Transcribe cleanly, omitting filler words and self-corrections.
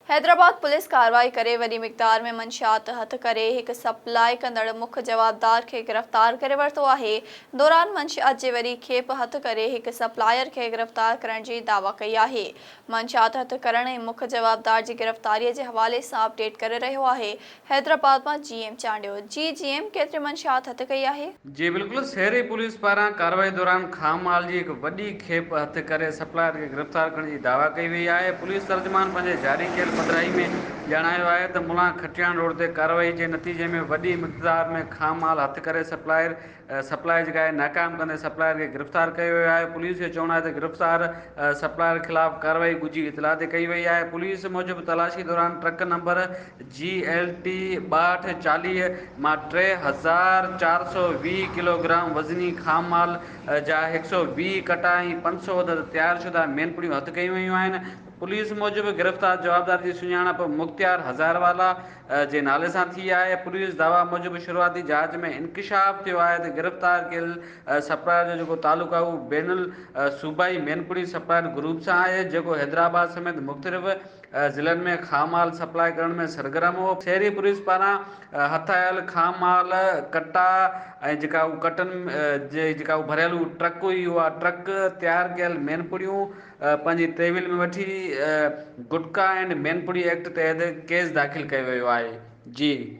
Hyderabad police कार्रवाई करे वॾी मिक़दार में मंशियात हथ करे एक सप्लाई कंदड़ मुख्य जवाबदार के गिरफ़्तार करे वरितो आहे। दौरान मंशियात जे वरी खेप हथ करे एक सप्लायर के गिरफ़्तार करण जी दावा कई आहे। मंशियात हथ करण ऐं मुख्य जवाबदार जी गिरफ़्तारी जे हवाले सां अपडेट करे रहियो आहे। हैदराबाद में जीएम चांडियो जीएम केतिरी मंशियात हथ कई आहे? जी बिल्कुल, शहरी पुलिस पारां कार्रवाई दौरान खाम माल की एक वॾी खेप हथ करे सप्लायर के गिरफ़्तार करण की दावा कई वई है। पुलिस तर्जमान पंहिंजे जारी कयल पधिराई में जणायो आहे त मुला खटियाण रोड ते कार्रवाई के नतीजे में वॾी मिक़दार में खाम माल हथ करे सप्लाई जेका आहे नाकाम कंदे सप्लायर के गिरफ़्तार कयो वियो आहे। पुलिस जो चवणु आहे त गिरफ़्तार सप्लायर खिलाफ़ कार्रवाई ॻुझी इतला ते कई वई आहे। पुलिस मूजिब तलाशी दौरान ट्रक नंबर GLT 6240 मां 3420 किलोग्राम वज़नी खाम माल जा 120 कटा ऐं 500 अदद तैयारशुदा मेनपुड़ियूं हथ कयूं वयूं आहिनि। पुलिस मूजिब गिरफ़्तार जवाबदार जी सुञाणप मुख़्तियार हज़ारवाला जे नाले सां थी आहे। पुलिस दावा मूजिब शुरुआती जांच में इंकिशाफ थियो आहे त गिरफ़्तार कयल सप्लायर जो जेको तालुक़ु आहे उहो बैनुल सूबाई मेनपुड़ी सप्लायर ग्रुप सां आहे, जेको हैदराबाद समेत मुख़्तलिफ़ ज़िलनि में खाम माल सप्लाई करण में सरगर्म हो। शहरी पुलिस पारां हथ आयल खाम माल कटा ऐं जेका उहो कटनि जे जेका भरियल ट्रक हुई उहा ट्रक तैयार कयल मेनपुड़ियूं पंहिंजी तहवील में वठी गुटका एंड मेनपुड़ी एक्ट तहत केस दाख़िल कयो वियो आहे। जी।